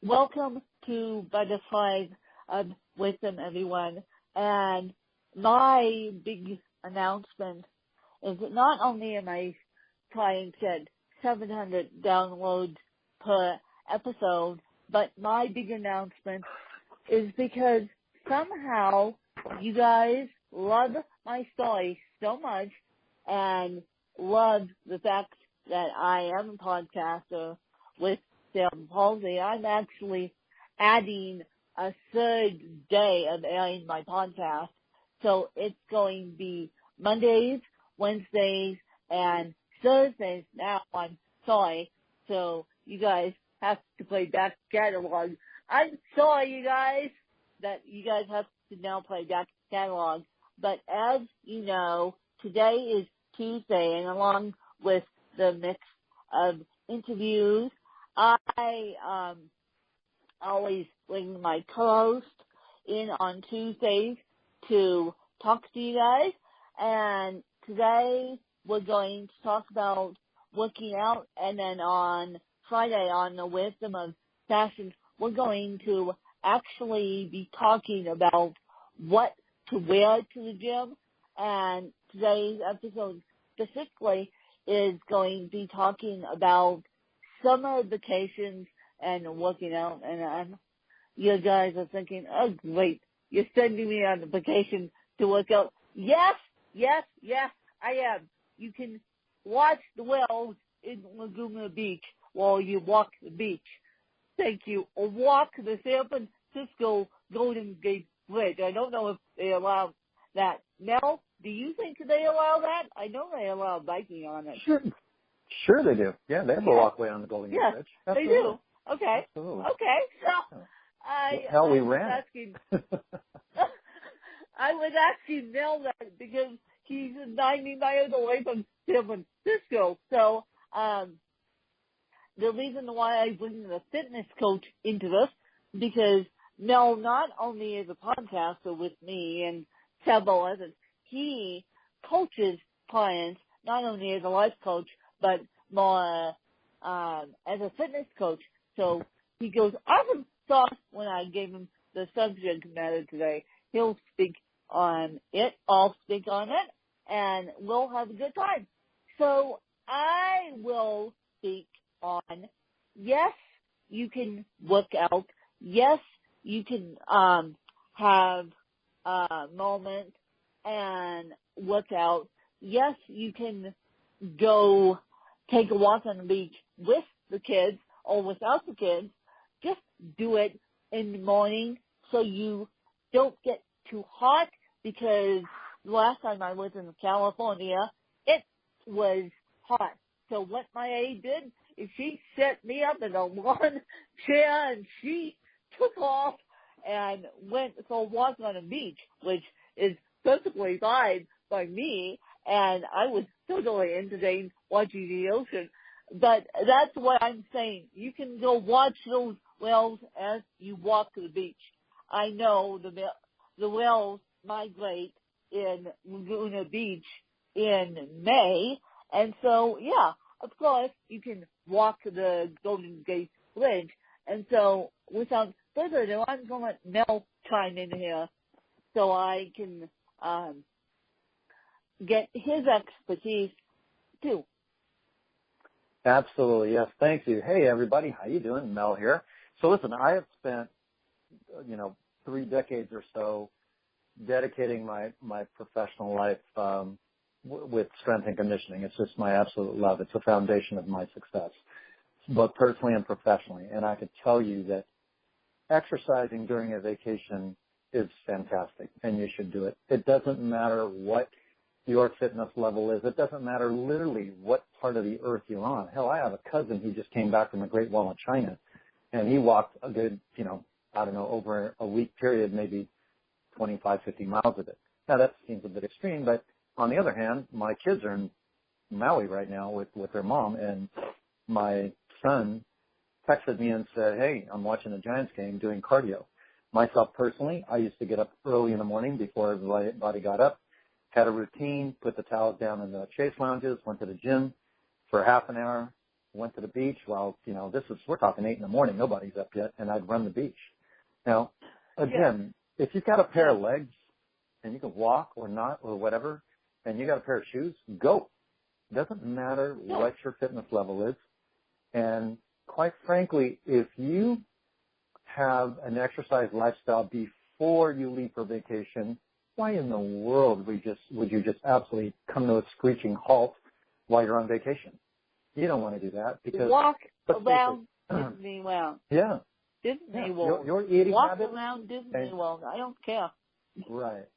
welcome to Butterflies of Wisdom, everyone. And my big announcement is that not only am I trying to get 700 downloads per episode, but my big announcement is because somehow you guys love my story so much and love the fact that I am a podcaster with cerebral palsy. I'm actually adding a third day of airing my podcast. So it's going to be Mondays, Wednesdays, and Thursdays now. I'm sorry. So you guys have to play back catalog. I'm sorry, you guys, that you guys have to now play back catalog. But as you know, today is Tuesday, and along with the mix of interviews, I always bring my co-host in on Tuesdays to talk to you guys. And today we're going to talk about working out, and then on Friday on the Wisdom of Fashion, we're going to actually be talking about what to wear to the gym. And today's episode specifically is going to be talking about summer vacations and working out. And you guys are thinking, oh, great, you're sending me on a vacation to work out. Yes, I am. You can watch the whales in Laguna Beach while you walk the beach. Thank you. Or walk the San Francisco Golden Gate Bridge. I don't know if they allow that. Mel, do you think they allow that? I know they allow biking on it. Sure they do. Yeah, they have a walkway on the Golden Gate Bridge. Absolutely. They do. Okay. Absolutely. Okay. So we ran. I was asking Mel that because he's 90 miles away from San Francisco. So the reason why I bring the fitness coach into this, because Mel not only is a podcaster with me and several others, he coaches clients not only as a life coach, but more as a fitness coach. So he goes awesome sauce when I gave him the subject matter today. He'll speak on it, I'll speak on it, and we'll have a good time. So I will speak on, yes, you can work out. Yes, you can have a moment and work out. Yes, you can go take a walk on the beach with the kids or without the kids. Just do it in the morning so you don't get too hot, because the last time I was in California, it was hot. So what my aide did is she set me up in a lawn chair and she took off and went for a walk on a beach, which is perfectly fine by me, and I was totally entertained watching the ocean. But that's what I'm saying. You can go watch those whales as you walk to the beach. I know the whales migrate in Laguna Beach in May, and so, yeah, of course, you can walk the Golden Gate Bridge. And so, without further ado, I'm going to let Mel chime in here so I can get his expertise, too. Absolutely, yes. Thank you. Hey, everybody. How you doing? Mel here. So, listen, I have spent, 3 decades or so dedicating my professional life with strength and conditioning. It's just my absolute love. It's the foundation of my success, both personally and professionally. And I can tell you that exercising during a vacation is fantastic, and you should do it. It doesn't matter what your fitness level is. It doesn't matter literally what part of the earth you're on. Hell, I have a cousin who just came back from the Great Wall of China, and he walked a good, over a week period, maybe 25, 50 miles of it. Now, that seems a bit extreme, but on the other hand, my kids are in Maui right now with their mom, and my son texted me and said, hey, I'm watching the Giants game doing cardio. Myself personally, I used to get up early in the morning before everybody got up, had a routine, put the towels down in the chase lounges, went to the gym for half an hour, went to the beach. Well, we're talking 8 in the morning. Nobody's up yet, and I'd run the beach. Now, again, if you've got a pair of legs and you can walk or not or whatever, and you got a pair of shoes, go. Doesn't matter what your fitness level is. And quite frankly, if you have an exercise lifestyle before you leave for vacation, why in the world would you just absolutely come to a screeching halt while you're on vacation? You don't want to do that because walk around Disney World. Yeah. Disney World. Your eating walk habits. Around Disney World. I don't care. Right.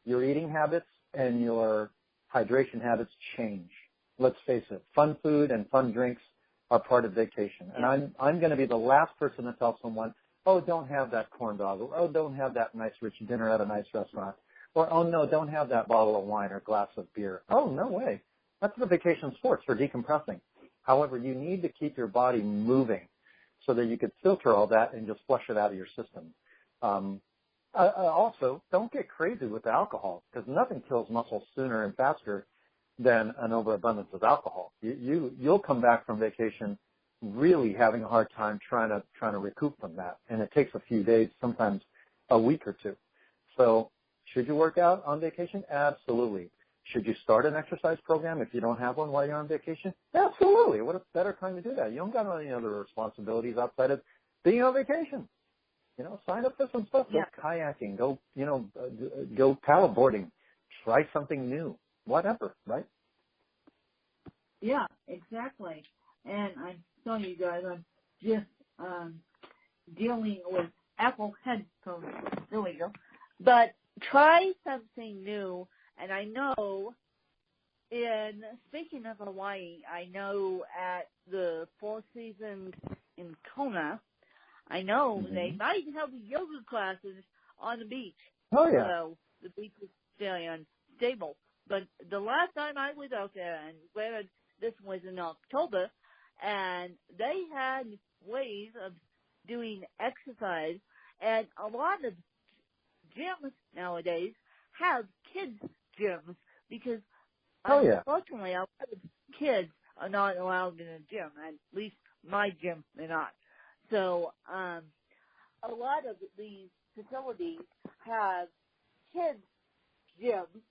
Your eating habits and your hydration habits change. Let's face it, fun food and fun drinks are part of vacation. And I'm going to be the last person to tell someone, oh, don't have that corn dog, or oh, don't have that nice rich dinner at a nice restaurant, or oh, no, don't have that bottle of wine or glass of beer. Oh, no way. That's the vacation sports for decompressing. However, you need to keep your body moving so that you can filter all that and just flush it out of your system. Also, don't get crazy with the alcohol because nothing kills muscle sooner and faster than an overabundance of alcohol. You'll come back from vacation really having a hard time trying to recoup from that, and it takes a few days, sometimes a week or two. So, should you work out on vacation? Absolutely. Should you start an exercise program if you don't have one while you're on vacation? Absolutely. What a better time to do that? You don't got any other responsibilities outside of being on vacation. Sign up for some stuff. Go kayaking. Go paddleboarding. Try something new. Whatever, right? Yeah, exactly. And I'm telling you guys, I'm just dealing with Apple headphones. There we go. But try something new. And I know, speaking of Hawaii, I know at the Four Seasons in Kona, I know they might have yoga classes on the beach. Oh, yeah. So the beach is very unstable. But the last time I was out there, and granted this was in October, and they had ways of doing exercise, and a lot of gyms nowadays have kids gyms because unfortunately a lot of kids are not allowed in a gym. At least my gym they're not. So a lot of these facilities have kids gyms,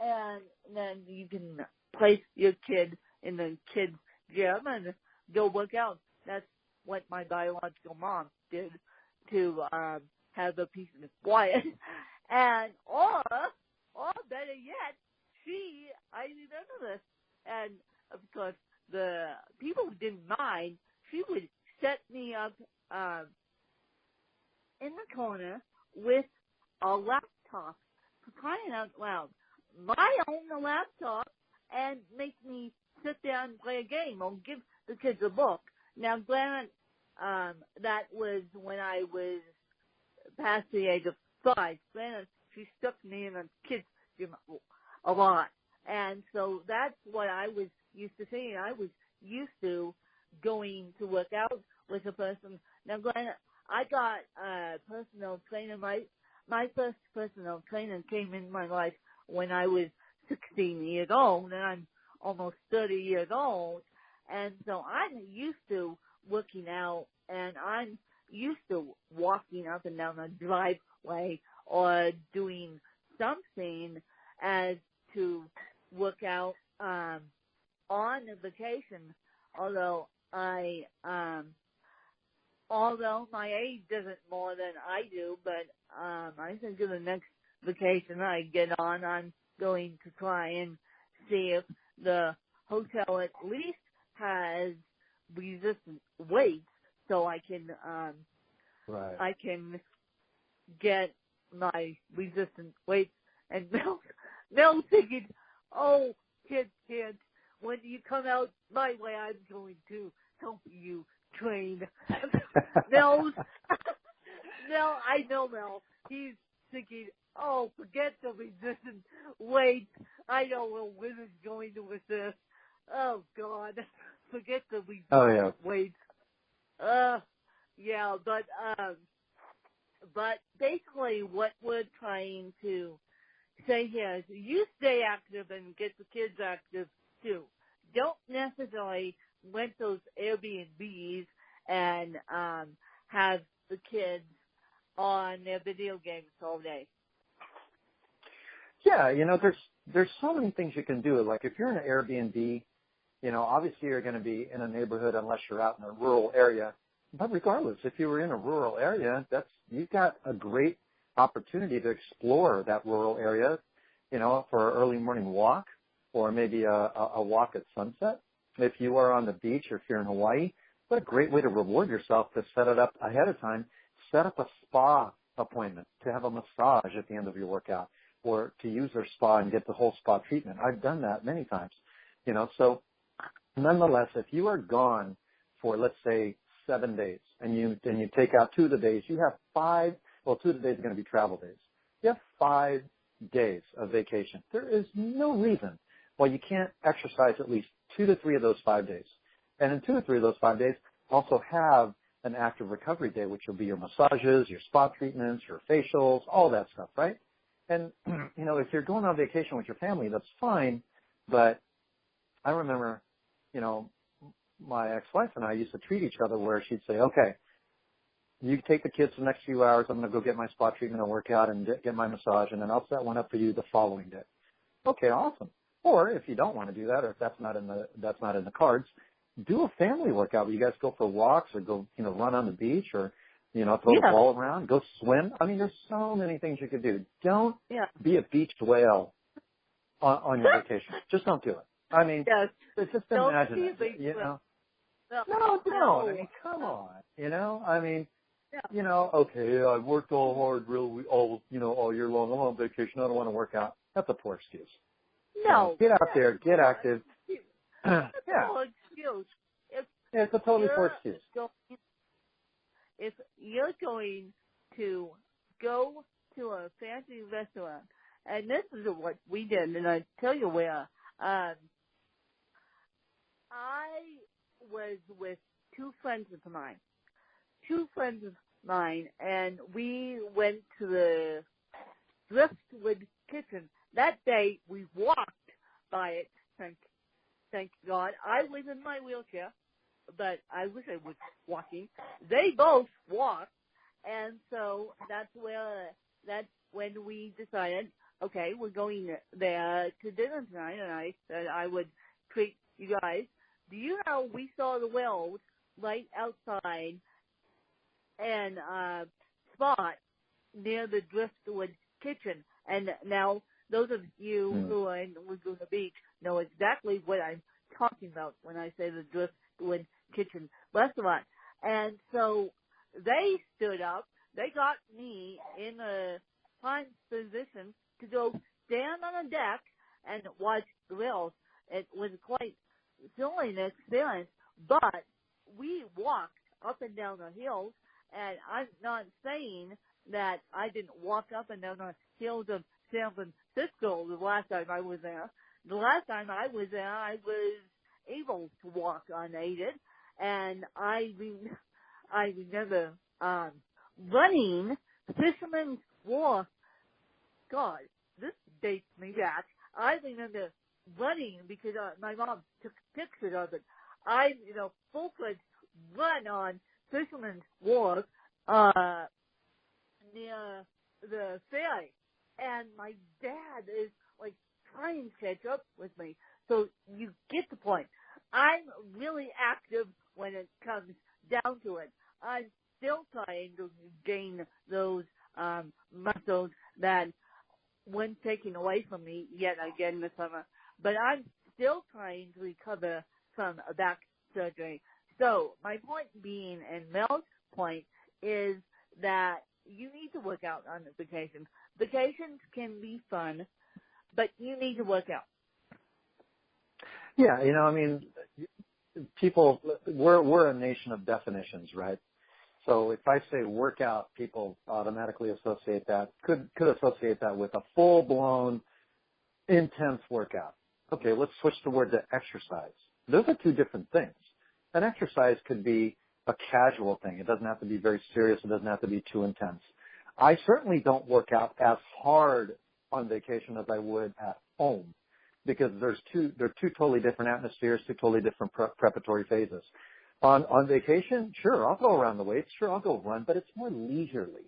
and then you can place your kid in the kids gym and go work out. That's what my biological mom did to have a peace and quiet. And or better yet, I remember this, and of course the people who didn't mind, she would set me up in the corner with a laptop, for crying out loud. My own laptop, and make me sit down and play a game or give the kids a book. Now, granted, that was when I was past the age of 5. Granted, she stuck me in a kids gym a lot. And so that's what I was used to seeing. I was used to going to work out with a person. Now, granted, I got a personal trainer. My first personal trainer came in my life when I was 16 years old, and I'm almost 30 years old. And so I'm used to working out, and I'm used to walking up and down a driveway or doing something as to work out on a vacation. Although my age doesn't more than I do, but I think in the next vacation I get on, I'm going to try and see if the hotel at least has resistant weights, so I can I can get my resistant weights. And Mel thinking, oh, kids, when you come out my way, I'm going to help you train. Mel, I know Mel. He's thinking, oh, forget the resistant weights. I know where Wiz is going to assist. Oh, God. Forget the resistant weights. Yeah, but basically what we're trying to say here is you stay active and get the kids active too. Don't necessarily rent those Airbnbs and have the kids on their video games all day. Yeah, there's so many things you can do. Like if you're in an Airbnb, obviously you're going to be in a neighborhood unless you're out in a rural area. But regardless, if you were in a rural area, you've got a great opportunity to explore that rural area, for an early morning walk or maybe a walk at sunset. If you are on the beach or if you're in Hawaii, what a great way to reward yourself to set it up ahead of time. Set up a spa appointment to have a massage at the end of your workout or to use their spa and get the whole spa treatment. I've done that many times, so nonetheless, if you are gone for, let's say, 7 days and you take out 2 of the days, you have 5, 2 of the days are going to be travel days. You have 5 days of vacation. There is no reason why you can't exercise at least 2 to 3 of those 5 days. And in 2 or 3 of those 5 days, also have an active recovery day, which will be your massages, your spa treatments, your facials, all that stuff, right? And, if you're going on vacation with your family, that's fine. But I remember, my ex-wife and I used to treat each other where she'd say, okay, you take the kids for the next few hours. I'm going to go get my spa treatment and work out and get my massage, and then I'll set one up for you the following day. Okay, awesome. Or if you don't want to do that, or if that's not in the cards, do a family workout where you guys go for walks or go, run on the beach or, throw the ball around, go swim. I mean, there's so many things you could do. Don't be a beach whale on your vacation. Just don't do it. I mean, just imagine it, No. I mean, come on, I mean, okay, I worked all hard, really, all year long. I'm on vacation. I don't want to work out. That's a poor excuse. No. Get out there, get active. That's a poor excuse. It's a totally poor excuse. If you're going to go to a fancy restaurant, and this is what we did, and I tell you where, I was with 2 friends of mine, and we went to the Driftwood Kitchen. That day, we walked by it, thank God. I was in my wheelchair, but I wish I was walking. They both walked, and so that's when we decided, okay, we're going there to dinner tonight, and I said I would treat you guys. Do you know we saw the whales right outside and spot near the Driftwood Kitchen? And now those of you who are in Laguna Beach know exactly what I'm talking about when I say the Driftwood Kitchen restaurant. And so they stood up. They got me in a prime position to go stand on a deck and watch the whales. It was quite silly an experience, but we walked up and down the hills, and I'm not saying that I didn't walk up and down the hills of San Francisco the last time I was there. The last time I was there, I was able to walk unaided, and I remember running Fisherman's Wharf. God, this dates me back. I remember running because my mom took pictures of it. I, full-fledged run on Fisherman's Wharf near the ferry. And my dad is, trying to catch up with me. So you get the point. I'm really active when it comes down to it. I'm still trying to gain those muscles that weren't taken away from me yet again this summer. But I'm still trying to recover from a back surgery. So my point being, and Mel's point, is that you need to work out on vacation. Vacations can be fun, but you need to work out. Yeah, people, we're a nation of definitions, right? So if I say workout, people automatically associate that, could associate that with a full-blown, intense workout. Okay, let's switch the word to exercise. Those are 2 different things. An exercise could be a casual thing. It doesn't have to be very serious. It doesn't have to be too intense. I certainly don't work out as hard on vacation as I would at home. because they're two totally different atmospheres, two totally different preparatory phases. On vacation, sure, I'll go around the weights, sure, I'll go run, but it's more leisurely.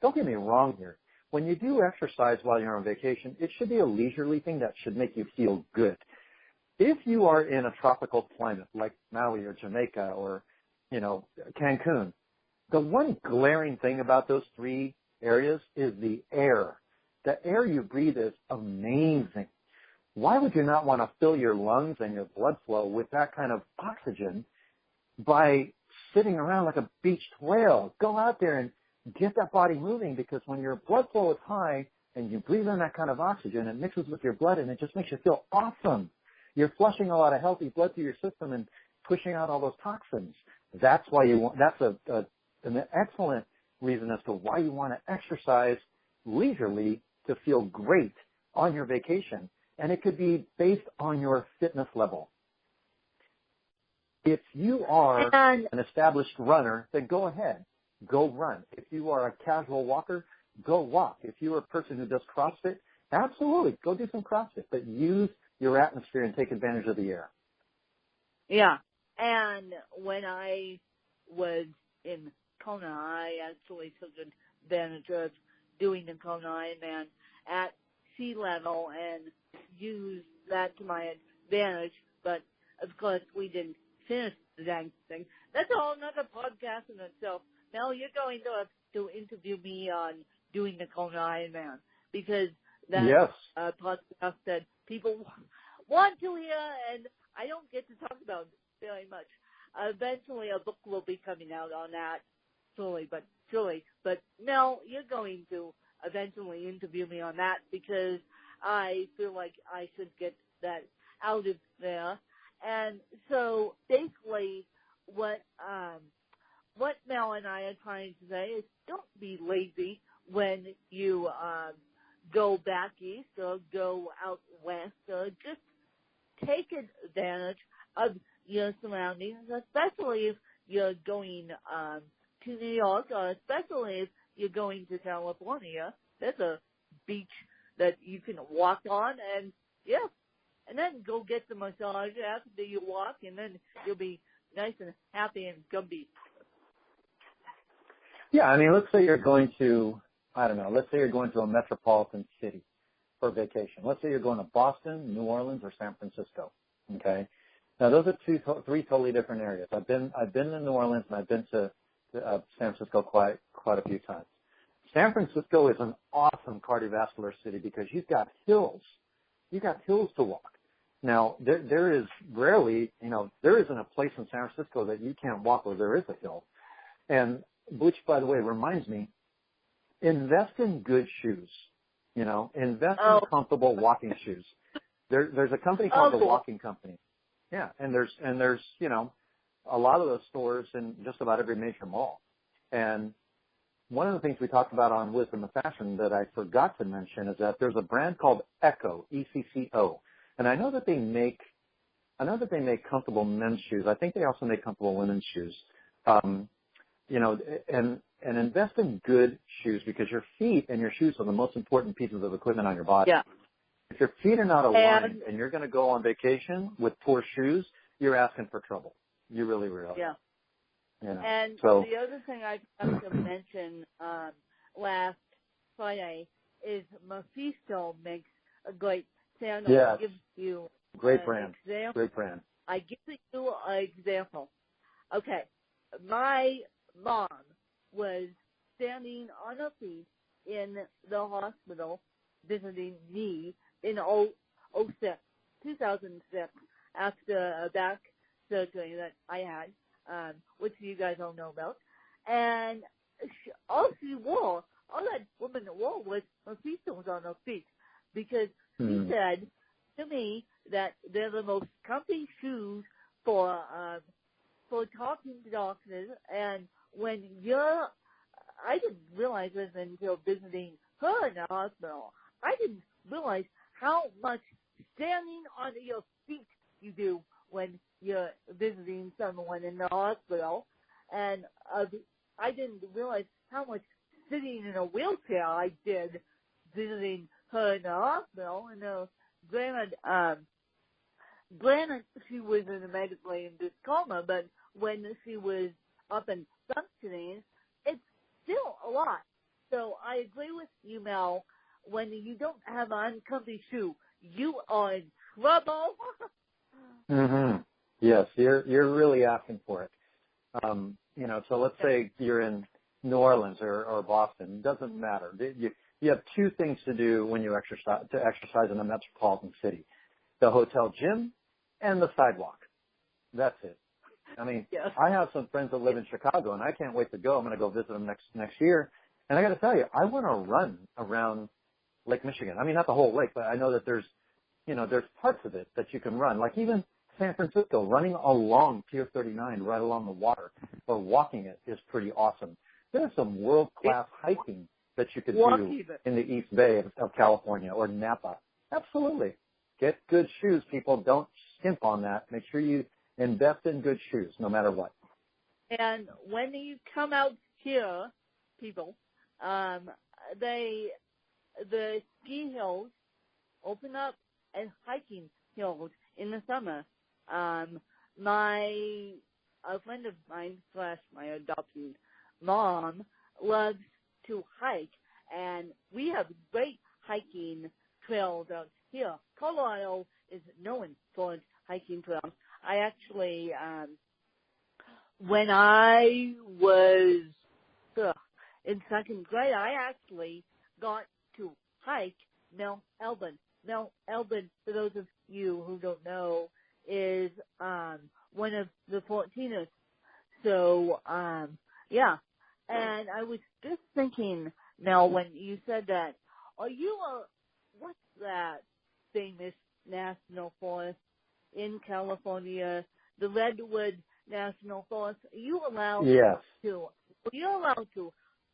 Don't get me wrong here. When you do exercise while you're on vacation, it should be a leisurely thing that should make you feel good. If you are in a tropical climate like Maui or Jamaica or, Cancun, the one glaring thing about those three areas is the air. The air you breathe is amazing. Why would you not want to fill your lungs and your blood flow with that kind of oxygen by sitting around like a beached whale? Go out there and get that body moving, because when your blood flow is high and you breathe in that kind of oxygen, it mixes with your blood and it just makes you feel awesome. You're flushing a lot of healthy blood through your system and pushing out all those toxins. That's why that's an excellent reason as to why you want to exercise leisurely to feel great on your vacation. And it could be based on your fitness level. If you are an established runner, then go ahead. Go run. If you are a casual walker, go walk. If you're a person who does CrossFit, absolutely, go do some CrossFit, but use your atmosphere and take advantage of the air. Yeah. And when I was in Kona, I actually took advantage of doing the Kona Ironman at sea level and used that to my advantage. But, of course, we didn't finish the dang thing. That's a whole other podcast in itself. Now you're going to have to interview me on doing the Kona Ironman, because that podcast that people want to hear, and I don't get to talk about very much. Eventually, a book will be coming out on that, slowly but surely. But Mel, you're going to eventually interview me on that, because I feel like I should get that out of there. And so basically, what Mel and I are trying to say is, don't be lazy when you go back east or go out west, or just take advantage of your surroundings, especially if you're going to New York, or especially if you're going to California. There's a beach that you can walk on, and and then go get the massage after you walk, and then you'll be nice and happy and gumby. Yeah, I mean, let's say you're going to, let's say you're going to a metropolitan city for vacation. Let's say you're going to Boston, New Orleans, or San Francisco. Okay. Now, those are three totally different areas. I've been to New Orleans, and I've been to San Francisco quite a few times. San Francisco is an awesome cardiovascular city because you've got hills. You've got hills to walk. Now, there is rarely, there isn't a place in San Francisco that you can't walk where there is a hill. And which, by the way, reminds me, invest in good shoes. Invest in comfortable walking shoes. There's a company called The Walking Company. Yeah, and there's a lot of those stores in just about every major mall. And one of the things we talked about on Wisdom of Fashion that I forgot to mention is that there's a brand called Ecco, ECCO. And I know that they make comfortable men's shoes. I think they also make comfortable women's shoes. And invest in good shoes, because your feet and your shoes are the most important pieces of equipment on your body. Yeah. If your feet are not aligned and you're going to go on vacation with poor shoes, you're asking for trouble. You really are. Yeah. And so the other thing I forgot to mention last Friday is Mephisto makes a great sandal. Yes. I'll give you great brand. Example. Great brand. I give you an example. Okay. My mom was standing on her feet in the hospital visiting me in 2006 after a back surgery that I had, which you guys all know about. And all that woman wore was Mephistos on her feet, because she said to me that they're the most comfy shoes for talking to doctors. And when I didn't realize this until visiting her in the hospital. I didn't realize how much standing on your feet you do when you're visiting someone in the hospital. And I didn't realize how much sitting in a wheelchair I did visiting her in the hospital. And granted, she was in a medically induced coma, but when she was up and functioning, it's still a lot. So I agree with you, Mel. When you don't have an uncomfy shoe, you are in trouble. Mm-hmm. Yes, you're really asking for it. So let's say you're in New Orleans or Boston. It doesn't matter. You have two things to do when you exercise in a metropolitan city: the hotel gym and the sidewalk. That's it. I mean, Yes. I have some friends that live in Chicago, and I can't wait to go. I'm going to go visit them next year. And I got to tell you, I want to run around Lake Michigan. I mean, not the whole lake, but I know that there's parts of it that you can run. Like even San Francisco, running along Pier 39, right along the water, or walking it is pretty awesome. There's some world-class hiking that you could do in the East Bay of California or Napa. Absolutely. Get good shoes, people. Don't skimp on that. Make sure you invest in good shoes, no matter what. And when you come out here, people, the ski hills open up and hiking hills in the summer. A friend of mine / my adopted mom loves to hike, and we have great hiking trails out here. Colorado is known for its hiking trails. I actually, when I was in second grade, I actually got to hike Mount Elbin. Mount Elbin, for those of you who don't know, is one of the 14ers. So, yeah. And I was just thinking, Mel, when you said that, what's that famous national forest in California, the Redwood National Forest? Are you allowed to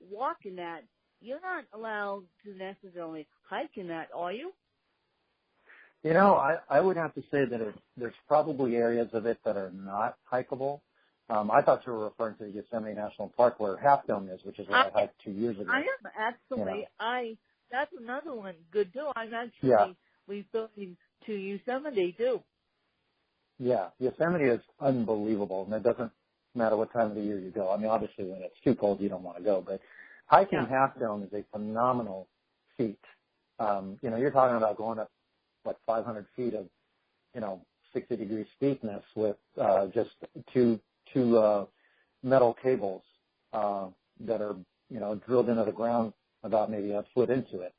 walk in that? You're not allowed to necessarily hike in that, are you? I would have to say that there's probably areas of it that are not hikeable. I thought you were referring to the Yosemite National Park where Half Dome is, which is where I hiked 2 years ago. I am actually. That's another one good too. I'm actually referring to Yosemite too. Yeah, Yosemite is unbelievable, and it doesn't matter what time of the year you go. I mean, obviously when it's too cold, you don't want to go, but hiking Half Dome is a phenomenal feat. You're talking about going up 500 feet of 60-degree steepness with just two metal cables that are drilled into the ground about maybe a foot into it.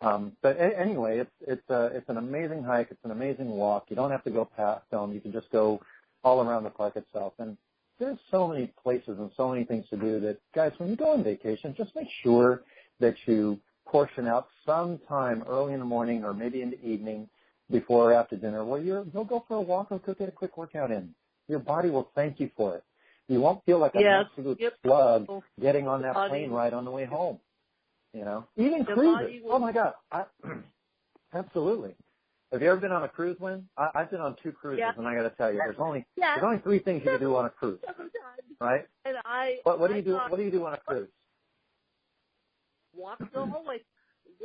But anyway, it's an amazing hike. It's an amazing walk. You don't have to go past them. You can just go all around the park itself. And there's so many places and so many things to do that, guys, when you go on vacation, just make sure that you portion out some time early in the morning or maybe in the evening before or after dinner where you'll go for a walk or go get a quick workout in. Your body will thank you for it. You won't feel like an absolute slug getting on that plane ride on the way home. Even cruises. Oh my God. Absolutely. Have you ever been on a cruise, Lynn? I've been on 2 cruises, and I got to tell you, there's only 3 things you can do on a cruise, right? And what do you do? What do you do on a cruise? Walk the whole way.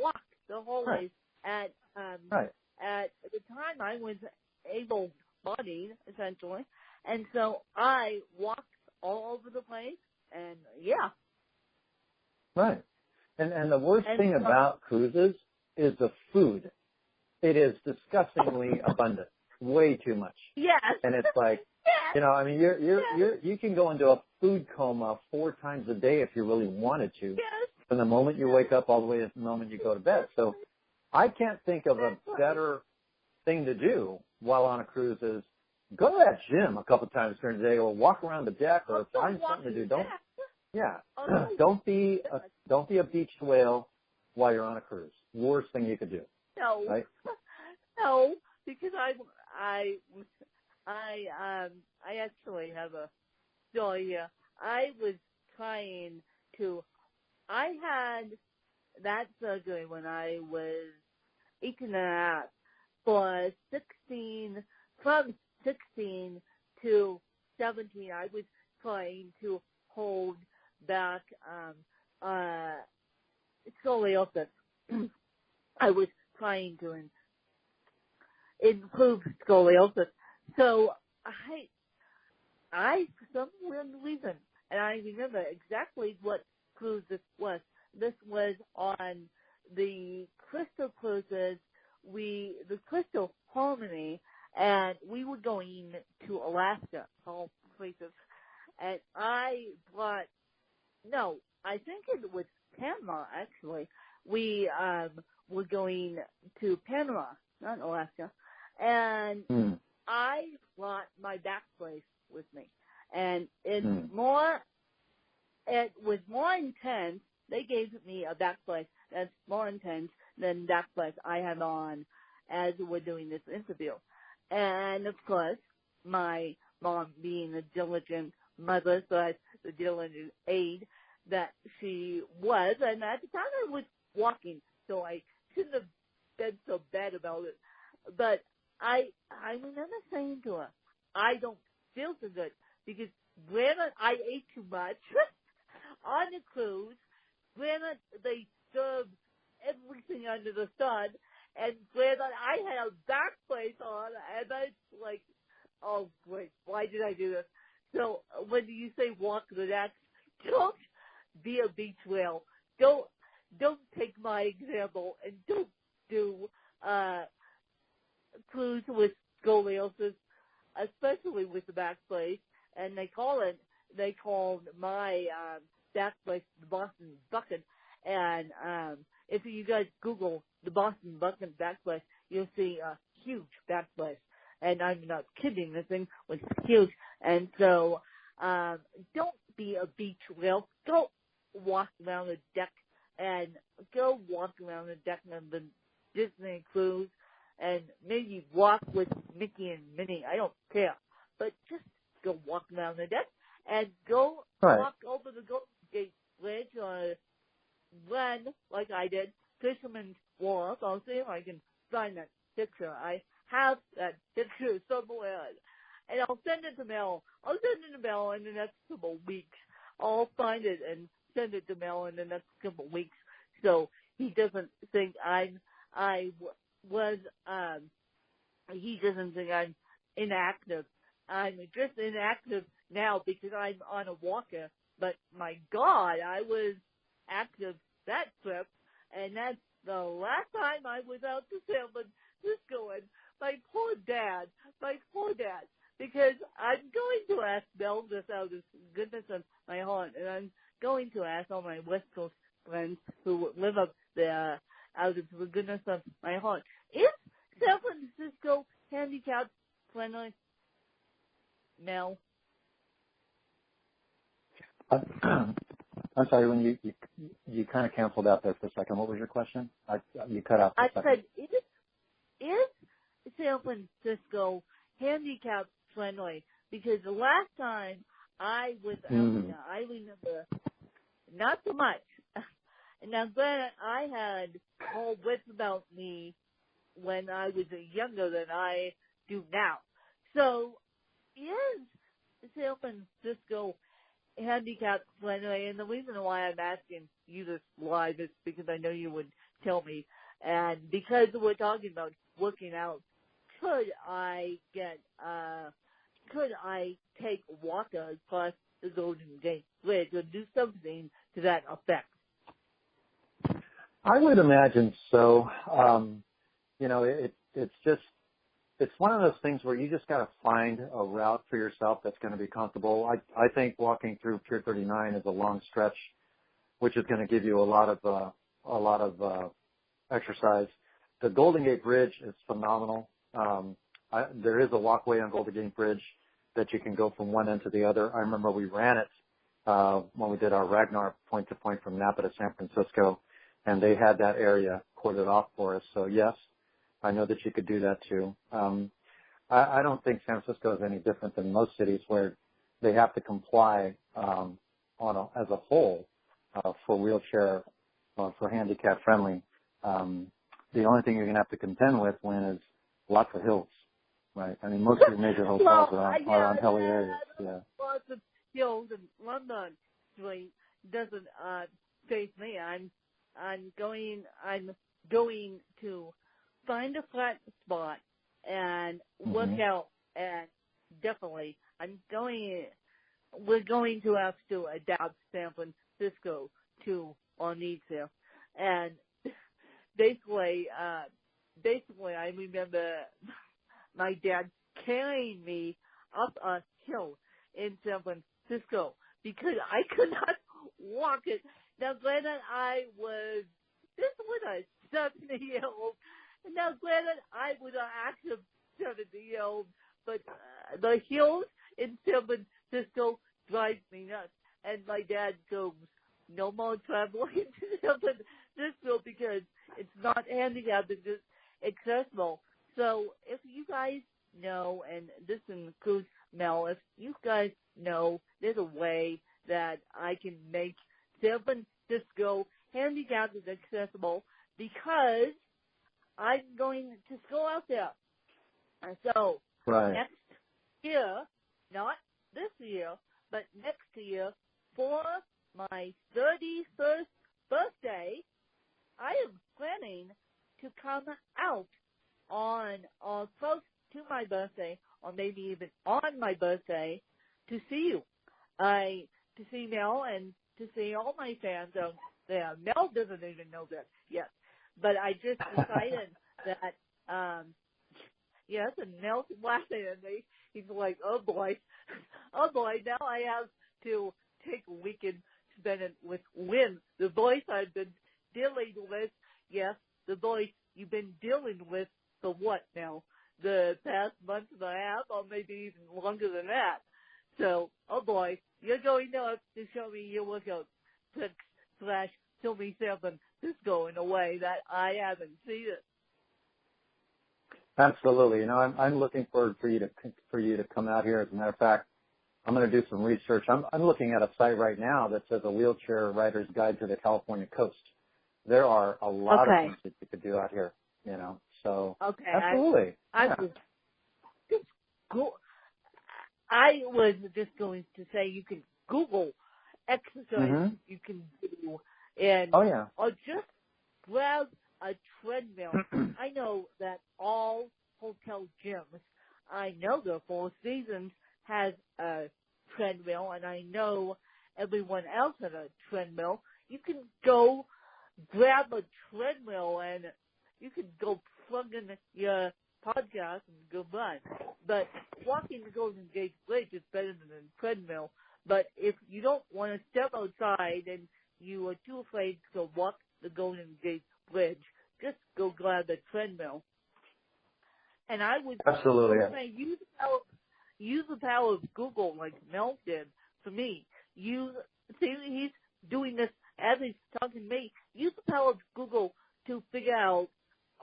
Walk the whole way. At the time, I was able-bodied essentially, and so I walked all over the place, and Right. And the worst thing about cruises is the food. It is disgustingly abundant, way too much. Yes. And it's like, I mean, you can go into a food coma 4 times a day if you really wanted to. Yes. From the moment you wake up all the way to the moment you go to bed. So I can't think of a better thing to do while on a cruise is go to that gym a couple times during the day or walk around the deck or find something to do. Don't be a beached whale while you're on a cruise. Worst thing you could do. No. Right? No, because I actually have a story here. I had that surgery when I was 18 and a half from 16 to 17. I was trying to hold back scoliosis. I was trying to improve scoliosis. So I, for some weird reason, and I remember exactly what cruise this was. This was on the Crystal Cruises, the Crystal Harmony, and we were going to Alaska, all places. And I think it was Panama, actually. We were going to Panama, not Alaska. And I brought my back brace with me. And it was more intense. They gave me a back brace that's more intense than the back brace I had on as we're doing this interview. And, of course, my mom being a diligent mother, the diligent aide that she was, and at the time I was walking, so I shouldn't have been so bad about it. But I remember saying to her, I don't feel so good because granted I ate too much on the cruise. Granted they served everything under the sun, and granted I had a back brace on, and I was like, oh great, why did I do this? So when you say walk the deck, don't be a beach whale. Don't take my example and don't do cruise with scoliosis, especially with the back brace. And they called my back brace the Boston Bucket. And if you guys Google the Boston Bucket back brace, you'll see a huge back brace. And I'm not kidding, this thing was huge. And so don't be a beach whale. Go walk around the deck and go walk around the deck on the Disney cruise and maybe walk with Mickey and Minnie. I don't care. But just go walk around the deck and go walk over the Golden Gate Bridge or run like I did, Fisherman's Wharf. I'll see if I can find that picture. I have that picture somewhere. And I'll send it to Mel. I'll send it to Mel in the next couple of weeks. I'll find it and send it to Mel in the next couple of weeks so he doesn't think he doesn't think I'm inactive. I'm just inactive now because I'm on a walker. But my God, I was active that trip, and that's the last time I was out to San Francisco. And my poor dad, because I'm going to ask Mel this out of the goodness of my heart, and I'm going to ask all my West Coast friends who live up there out of the goodness of my heart. Is San Francisco handicap friendly? Mel? I'm sorry, when you kind of canceled out there for a second. What was your question? You cut out for a second. I said, is San Francisco handicap friendly? Because the last time I was out there, I remember not so much. Now, granted, I had more wits about me when I was younger than I do now. So, is San Francisco handicap friendly? And the reason why I'm asking you this live is because I know you would tell me. And because we're talking about working out, could I take walker across the Golden Gate Bridge or do something to that effect? I would imagine so. It's one of those things where you just got to find a route for yourself that's going to be comfortable. I think walking through Pier 39 is a long stretch, which is going to give you a lot of exercise. The Golden Gate Bridge is phenomenal. There is a walkway on Golden Gate Bridge that you can go from one end to the other. I remember we ran it when we did our Ragnar point to point from Napa to San Francisco, and they had that area corded off for us. So yes, I know that you could do that too. I don't think San Francisco is any different than most cities where they have to comply as a whole for wheelchair, for handicap friendly. The only thing you're going to have to contend with, Lynn, is lots of hills, right? I mean, most of the major hotels are on hilly areas. Yeah. Lots of hills, and London Street doesn't face me. I'm going to find a flat spot and work out. And definitely, we're going to have to adapt San Francisco to our needs here. And basically, I remember my dad carrying me up a hill in San Francisco because I could not walk it. Now, granted, this was a 70-year-old. Now, granted, I was an active 70-year-old, but the hills in San Francisco drive me nuts. And my dad goes, no more traveling to San Francisco because it's not handicapped, it's accessible. So if you guys know, and this includes Mel, if you guys know there's a way that I can make San Francisco handicapped and accessible, because I'm going to go out there. And so next year, not this year, but next year, for my 31st birthday, I am planning to come out on or close to my birthday, or maybe even on my birthday, to see you. To see Mel and to see all my fans out there. Mel doesn't even know that yet. But I just decided that, yes, and Mel's laughing at me. He's like, oh boy, now I have to take a weekend, spend it with Lynn, the voice I've been dealing with. Yes, the voice you've been dealing with for what now? The past month and a half, or maybe even longer than that. So, oh boy, you're going to have to show me your workout / show me San Francisco in a way that I haven't seen it. Absolutely. You know, I'm looking forward for you to come out here. As a matter of fact, I'm going to do some research. I'm looking at a site right now that says a wheelchair rider's guide to the California coast. There are a lot of things that you could do out here, you know. So absolutely. I was just going to say you can Google exercise you can do, and or just grab a treadmill. I know that all hotel gyms, I know the Four Seasons has a treadmill, and I know everyone else has a treadmill. You can go grab a treadmill, and you can go plug in your podcast and go run. But walking the Golden Gate Bridge is better than a treadmill. But if you don't want to step outside and you are too afraid to go walk the Golden Gate Bridge, just go grab the treadmill. And I would say use the power of Google like Mel did for me. He's doing this as he's talking to me. Use the power of Google to figure out,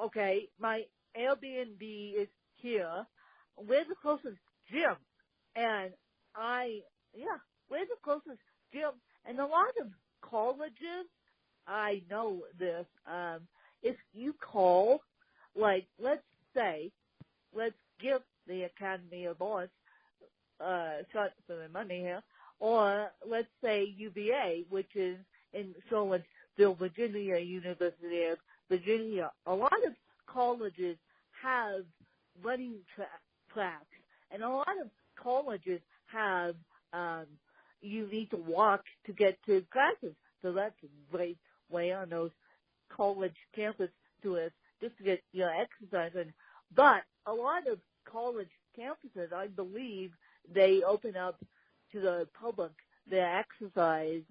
okay, my Airbnb is here. Where's the closest gym? And where's the closest gym? And a lot of colleges, I know this, if you call, like, let's give the Academy of Arts shot for the money here, or let's say UVA, which is in Charlottesville, Virginia, University of Virginia. A lot of colleges have running tracks, and a lot of colleges have you need to walk to get to classes. So that's a great way on those college campus to it, just to get your exercise in. But a lot of college campuses, I believe, they open up to the public their exercise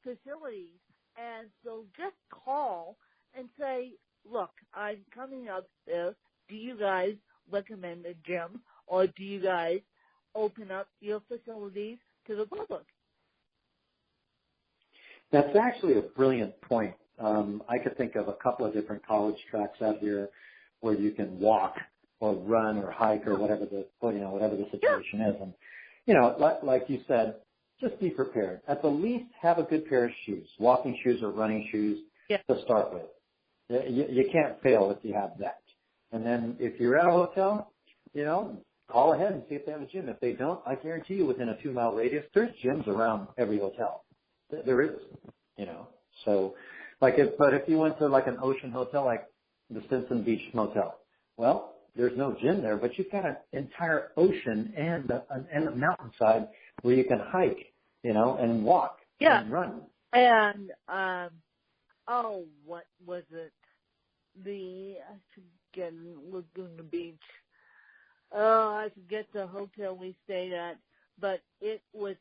facilities. And so just call and say, look, I'm coming up there. Do you guys recommend a gym, or do you guys open up your facilities to the public? That's actually a brilliant point. I could think of a couple of different college tracks out here where you can walk or run or hike or whatever the situation is. And, you know, like you said, just be prepared. At the least, have a good pair of shoes, walking shoes or running shoes to start with. You can't fail if you have that. And then if you're at a hotel, you know, call ahead and see if they have a gym. If they don't, I guarantee you within a 2-mile radius, there's gyms around every hotel. There is, you know. So, but if you went to like an ocean hotel, like the Stinson Beach Motel. Well, there's no gym there, but you've got an entire ocean and a mountainside where you can hike, and walk and run. And, what was it? I forget, Laguna Beach. I forget the hotel we stayed at, but it was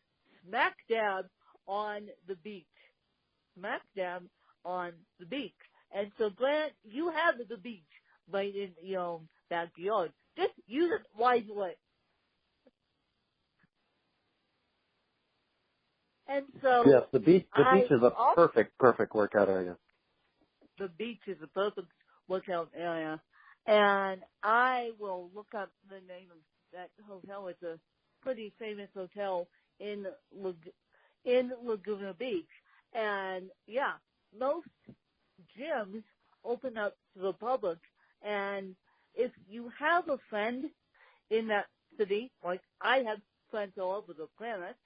smack dab on the beach. Smack dab on the beach. And so, Grant, you have the beach right in your own backyard. Just use it wisely. And so, yes, the beach is a perfect workout area. The beach is a perfect workout area, and I will look up the name of that hotel. It's a pretty famous hotel in Laguna Beach, and most gyms open up to the public, and if you have a friend in that city, like I have friends all over the planet,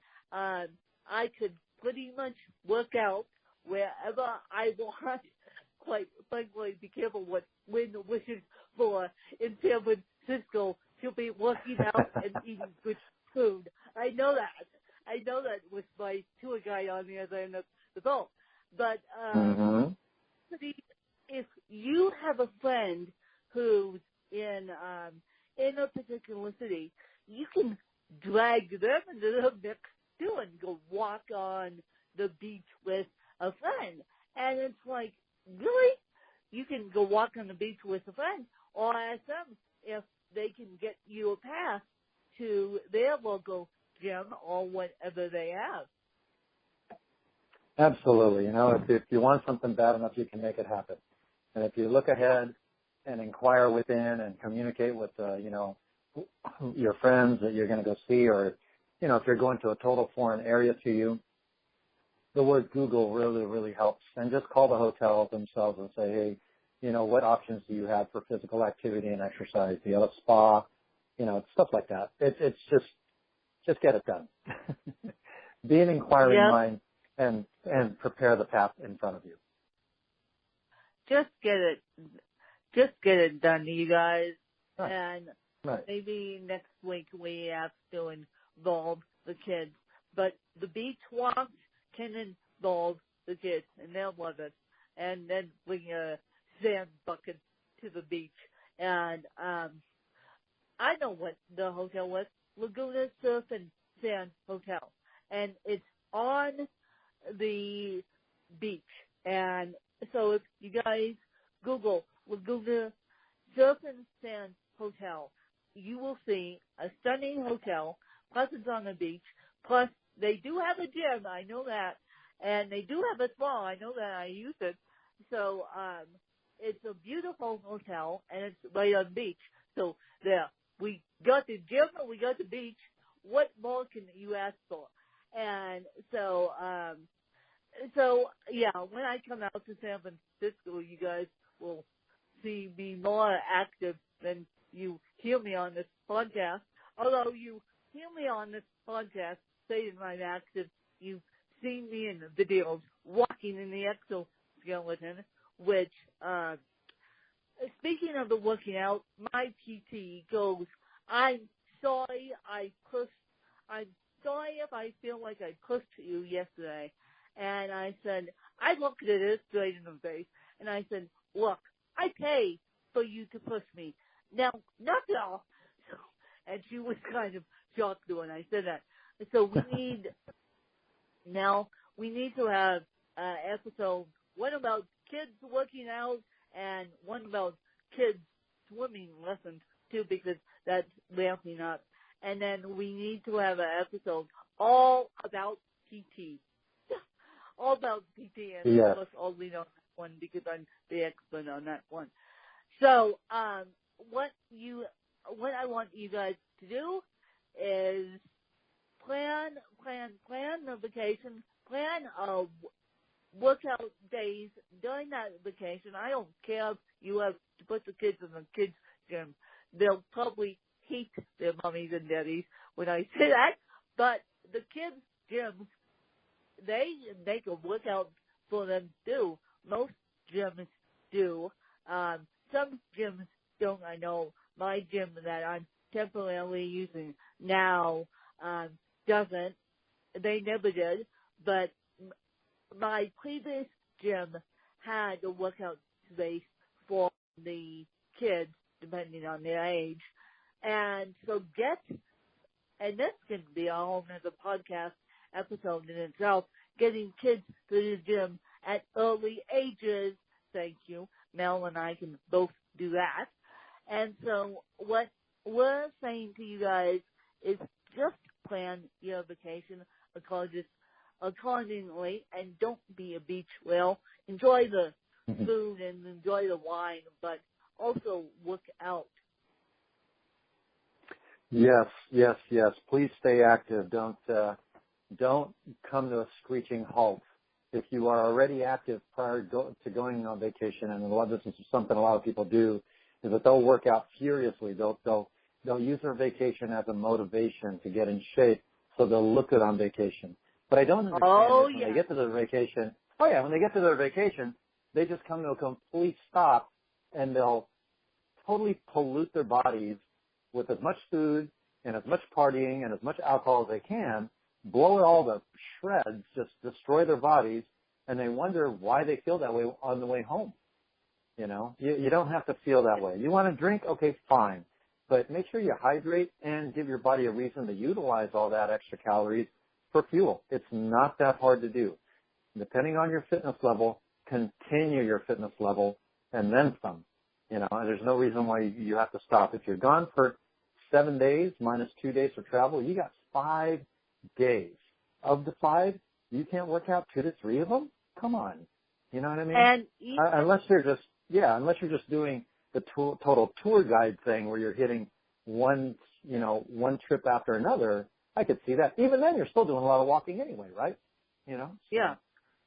I could pretty much work out wherever I want. Quite frankly, be careful what Lynn wishes for in San Francisco. She'll be working out and eating good food. I know that with my tour guide on the other end of the boat. But if you have a friend who's in a particular city, you can drag them into the mix too and go walk on the beach with a friend. And it's like, really? You can go walk on the beach with a friend, or ask them if they can get you a pass to their local gym or whatever they have. Absolutely. If you want something bad enough, you can make it happen. And if you look ahead and inquire within and communicate with, your friends that you're going to go see, or, if you're going to a total foreign area to you, the word Google really, really helps. And just call the hotels themselves and say, hey, what options do you have for physical activity and exercise? Do you have a spa? Stuff like that. It's just get it done. Be an inquiring mind and prepare the path in front of you. Just get it done, you guys. Right. And right. Maybe next week we have to involve the kids. But the beach walks can involve the kids, and they'll love it. And then bring a sand bucket to the beach. And I know what the hotel was, Laguna Surf and Sand Hotel. And it's on the beach. And so if you guys Google Laguna Surf and Sand Hotel, you will see a stunning hotel, plus it's on the beach, plus they do have a gym, I know that, and they do have a spa, I know that, I use it. So it's a beautiful hotel, and it's right on the beach. So there, we got the gym and we got the beach. What more can you ask for? And so when I come out to San Francisco, you guys will see me more active than you hear me on this podcast. Although you hear me on this podcast saying I'm active, you've seen me in the videos walking in the exoskeleton, which, speaking of the working out, my PT goes, I'm sorry if I feel like I pushed you yesterday. And I said, I looked at it straight in the face, and I said, look, I pay for you to push me. Now, not at all. And she was kind of shocked when I said that. So we need to have episode, one about kids working out and one about kids swimming lessons too, because that's ramping up. And then we need to have an episode all about PT. All about PT, and yes. of course only on that one because I'm the expert on that one. So what I want you guys to do is plan the vacation, plan workout days during that vacation. I don't care if you have to put the kids in the kids' gym. They'll probably hate their mummies and daddies when I say that, but the kids' gyms, they make a workout for them too. Most gyms do. some gyms don't. I know my gym that I'm temporarily using now doesn't. They never did, but my previous gym had a workout space for the kids, depending on their age. And so and this can be a whole nother podcast episode in itself, getting kids to the gym at early ages. Thank you. Mel and I can both do that. And so what we're saying to you guys is just plan your vacation accordingly, and don't be a beach whale. Enjoy the food and enjoy the wine, but also work out. Yes. Please stay active. Don't come to a screeching halt. If you are already active prior to going on vacation, and this is something a lot of people do, is that they'll work out furiously. They'll use their vacation as a motivation to get in shape, so they'll look good on vacation. But I don't understand when they get to their vacation. When they get to their vacation, they just come to a complete stop, and they'll totally pollute their bodies with as much food and as much partying and as much alcohol as they can, blow it all to shreds, just destroy their bodies, and they wonder why they feel that way on the way home. You don't have to feel that way. You want to drink? Okay, fine. But make sure you hydrate and give your body a reason to utilize all that extra calories for fuel. It's not that hard to do. Depending on your fitness level, continue your fitness level and then some. There's no reason why you have to stop. If you're gone for 7 days minus 2 days for travel, you got 5 days. Of the 5, you can't work out 2 to 3 of them? Come on. You know what I mean? And unless you're just doing the total tour guide thing where you're hitting one trip after another, I could see that. Even then, you're still doing a lot of walking anyway, right? So, yeah.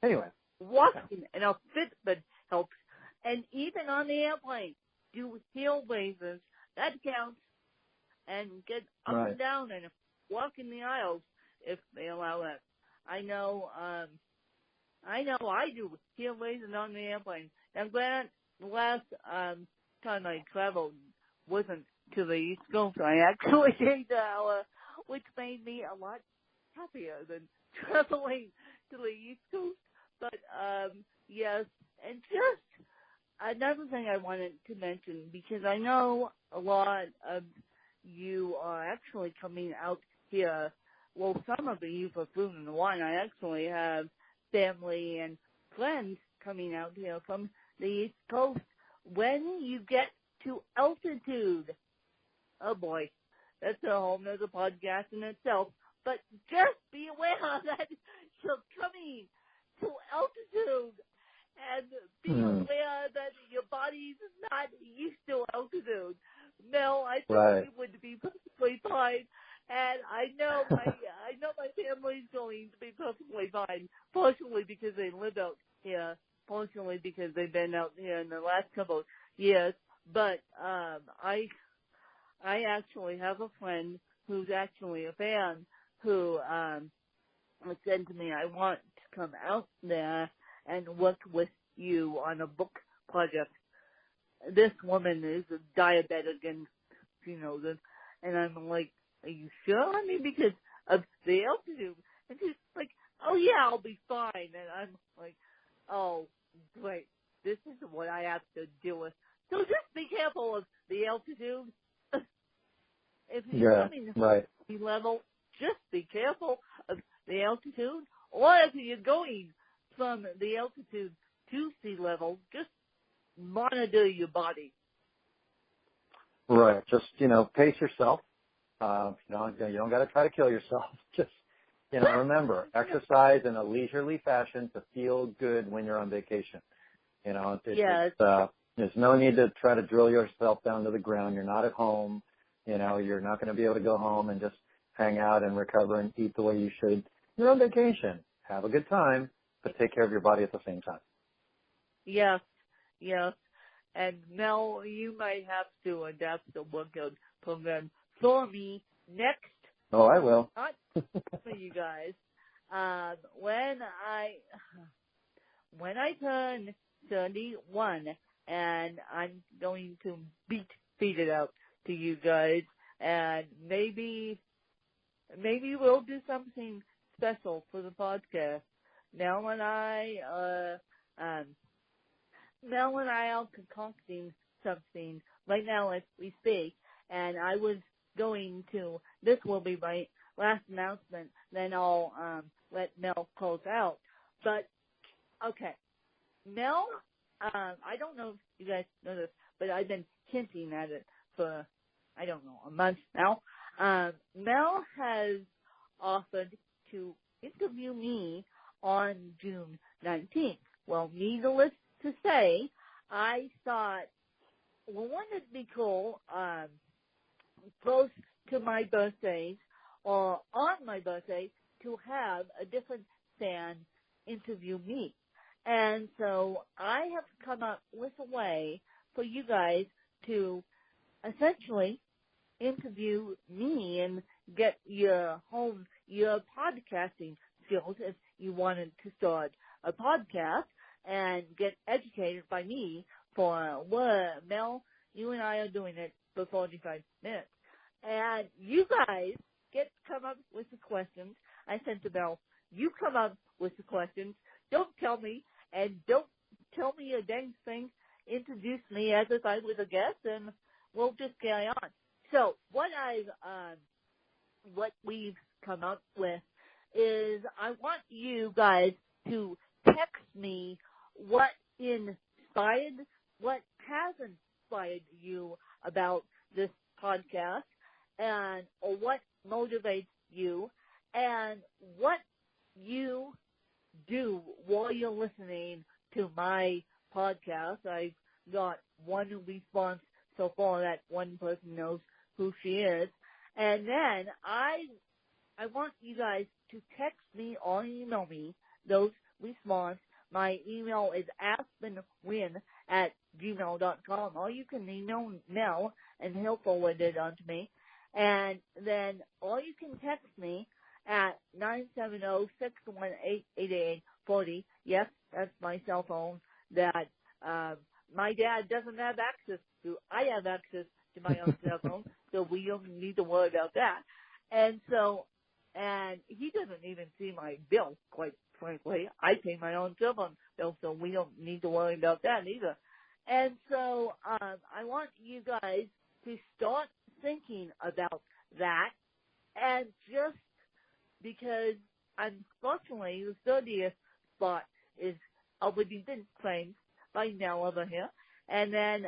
Anyway. Walking and a Fitbit helps. And even on the airplane, do heel raises. That counts. And get up and down and walk in the aisles if they allow that. I know I do heel raises on the airplane. Now, granted, the last time I traveled wasn't to the East Coast. I actually stayed an hour, which made me a lot happier than traveling to the East Coast. But, yes, and just another thing I wanted to mention, because I know a lot of you are actually coming out here. Well, some of you for food and wine. I actually have family and friends coming out here from the East Coast. When you get to altitude, oh boy, that's a whole nother podcast in itself. But just be aware that you're coming to altitude and be aware that your body's not used to altitude. Mel, I think you would be perfectly fine, and I know my family's going to be perfectly fine, partially because they live out here, partially because they've been out here in the last couple of years. But I actually have a friend who's actually a fan who said to me, I want to come out there and work with you on a book project. This woman is a diabetic, and she knows it. And I'm like, are you sure? I mean, because of the altitude. And she's like, oh, yeah, I'll be fine. And I'm like, oh, great. This is what I have to deal with. So just be careful of the altitude. If you're coming to sea level, just be careful of the altitude. Or if you're going from the altitude to sea level, just monitor your body. Right. Just, pace yourself. You don't got to try to kill yourself. Just, remember, exercise in a leisurely fashion to feel good when you're on vacation. There's no need to try to drill yourself down to the ground. You're not at home. You're not going to be able to go home and just hang out and recover and eat the way you should. You're on vacation. Have a good time, but take care of your body at the same time. Yes. And Mel, you might have to adapt the workout program for me next. Oh, I will. Not for you guys. When I turn 31 and I'm going to feed it out to you guys, and maybe we'll do something special for the podcast. Mel and I are concocting something right now as we speak, and I was going to, this will be my last announcement, then I'll let Mel close out. But, okay, Mel, I don't know if you guys know this, but I've been hinting at it for, I don't know, a month now. Mel has offered to interview me on June 19th. Well, needless to say, I thought, well, wouldn't it be cool, close to my birthday or on my birthday to have a different fan interview me. And so I have come up with a way for you guys to essentially interview me and get your podcasting skills if you wanted to start a podcast and get educated by me for Mel, you and I are doing it for 45 minutes. And you guys get to come up with the questions. I said to Mel, you come up with the questions. Don't tell me, and don't tell me a dang thing. Introduce me as if I was a guest, and we'll just carry on. So what we've come up with is I want you guys to text me what has inspired you about this podcast, and or what motivates you, and what you do while you're listening to my podcast. I've got one response so far that one person knows who she is. And then I want you guys to text me or email me those responses. My email is aspenwin@gmail.com, or you can email Mel and he'll forward it on to me. And then, or you can text me at 970-618-8840. Yes, that's my cell phone that my dad doesn't have access to. I have access to my own cell phone, so we don't need to worry about that. And he doesn't even see my bill, quite frankly. I pay my own cell phone bill, so we don't need to worry about that either. And so I want you guys to start thinking about that, and just because unfortunately the 30th spot is already been claimed by Nell over here, and then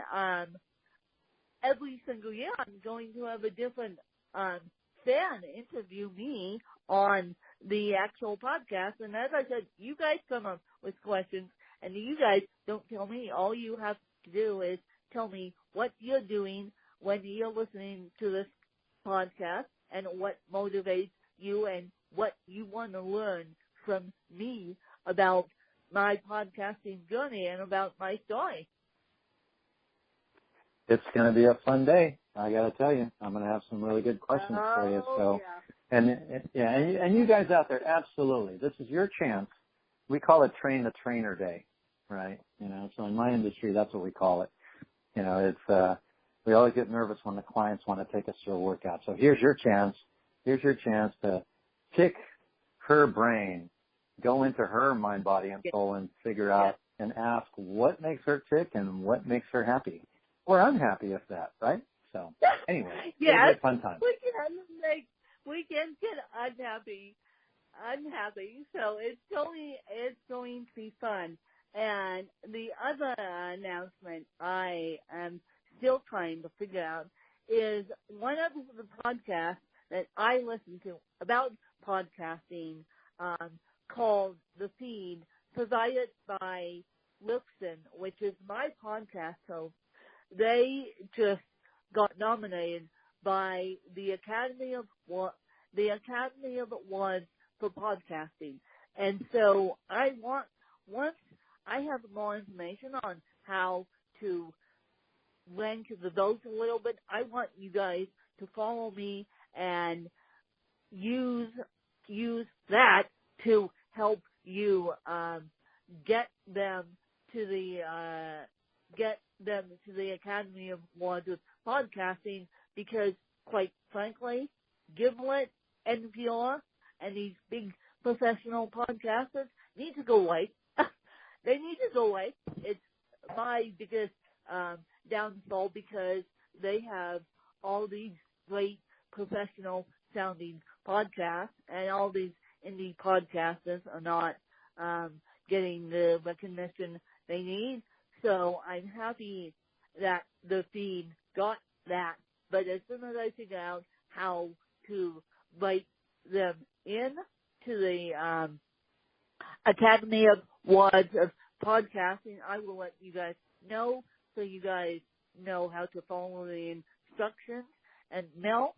every single year I'm going to have a different fan interview me on the actual podcast. And as I said, you guys come up with questions, and you guys don't tell me. All you have to do is tell me what you're doing when you're listening to this podcast, and what motivates you, and what you want to learn from me about my podcasting journey and about my story. It's going to be a fun day. I got to tell you, I'm going to have some really good questions for you. So, yeah. And you guys out there, absolutely, this is your chance. We call it Train the Trainer Day, right? So in my industry, that's what we call it. It's we always get nervous when the clients want to take us through a workout. So here's your chance. Here's your chance to pick her brain, go into her mind, body, and soul, and figure out and ask what makes her tick and what makes her happy or unhappy, if that, right? So anyway, it's a fun time. We can get unhappy. So it's going to be fun. And the other announcement I am still trying to figure out is one of the podcasts that I listen to about podcasting called The Feed, provided by Lipson, which is my podcast host. They just got nominated by the Academy of Awards for podcasting. And so once I have more information on how to rank the votes a little bit, I want you guys to follow me and use that to help you get them them to the Academy of Awards of Podcasting because, quite frankly, Gimlet, NPR, and these big professional podcasters need to go away. They need to go away. It's my biggest downfall because they have all these great professional sounding podcasts, and all these indie podcasters are not getting the recognition they need. So I'm happy that the feed got that. But as soon as I figure out how to write them in to the Academy of Awards of Podcasting, I will let you guys know so you guys know how to follow the instructions. And Mel,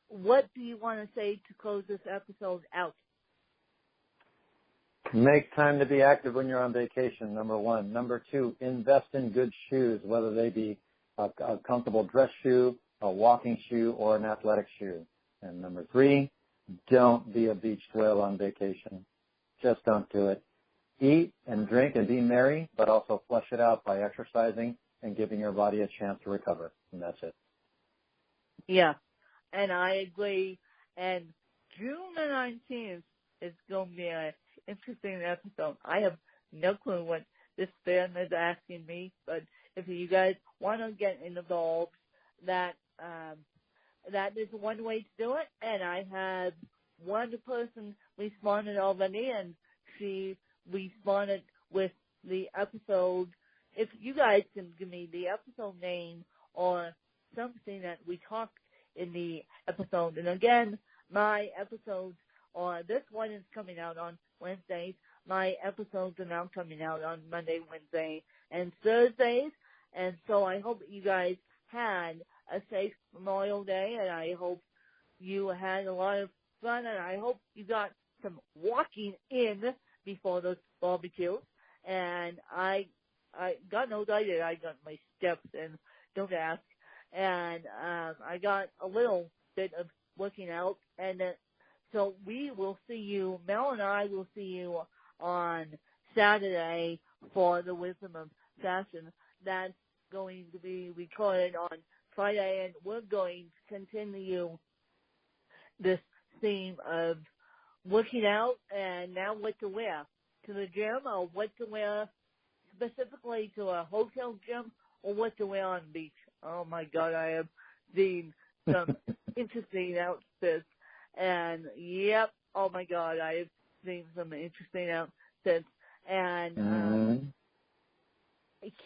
what do you want to say to close this episode out? Make time to be active when you're on vacation, number one. Number two, invest in good shoes, whether they be a comfortable dress shoe, a walking shoe, or an athletic shoe. And number three, don't be a beach whale on vacation. Just don't do it. Eat and drink and be merry, but also flush it out by exercising and giving your body a chance to recover. And that's it. Yeah, and I agree. And June the 19th is going to be an interesting episode. I have no clue what this fan is asking me, but if you guys want to get involved, that is one way to do it. And I had one person responded already, and she responded with the episode. If you guys can give me the episode name or something that we talked in the episode. And again, my episodes, or this one is coming out on Wednesdays. My episodes are now coming out on Monday, Wednesday, and Thursdays. And so I hope you guys had a safe Memorial Day, and I hope you had a lot of fun, and I hope you got some walking in before those barbecues. And I God knows I did. I got my steps in, don't ask. And I got a little bit of working out. And so we will see you, Mel and I will see you on Saturday for the Wisdom of Fashion. That's going to be recorded on Friday, and we're going to continue this theme of working out and now what to wear to the gym, or what to wear specifically to a hotel gym, or what to wear on the beach. Oh my God, I have seen some interesting outfits, and yep, oh my God, I have seen some interesting outfits, and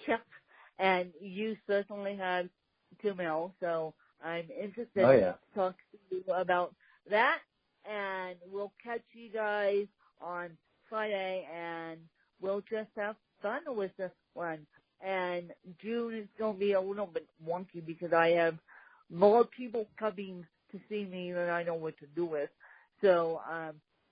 yep, and you certainly had too, Mel, so I'm interested to talk to you about that, and we'll catch you guys on Friday, and we'll just have fun with this one. And June is going to be a little bit wonky because I have more people coming to see me than I know what to do with. So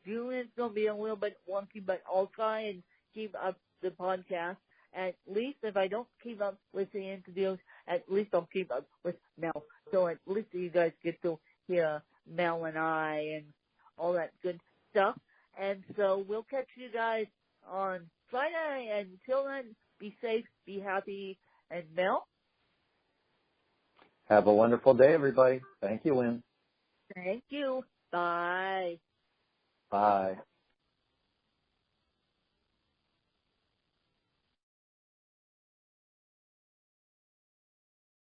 June is going to be a little bit wonky, but I'll try and keep up the podcast. At least if I don't keep up with the interviews, at least I'll keep up with Mel. So at least you guys get to hear Mel and I and all that good stuff. And so we'll catch you guys on Friday. And until then, be safe, be happy, and Mel? Have a wonderful day, everybody. Thank you, Lynn. Thank you. Bye. Bye.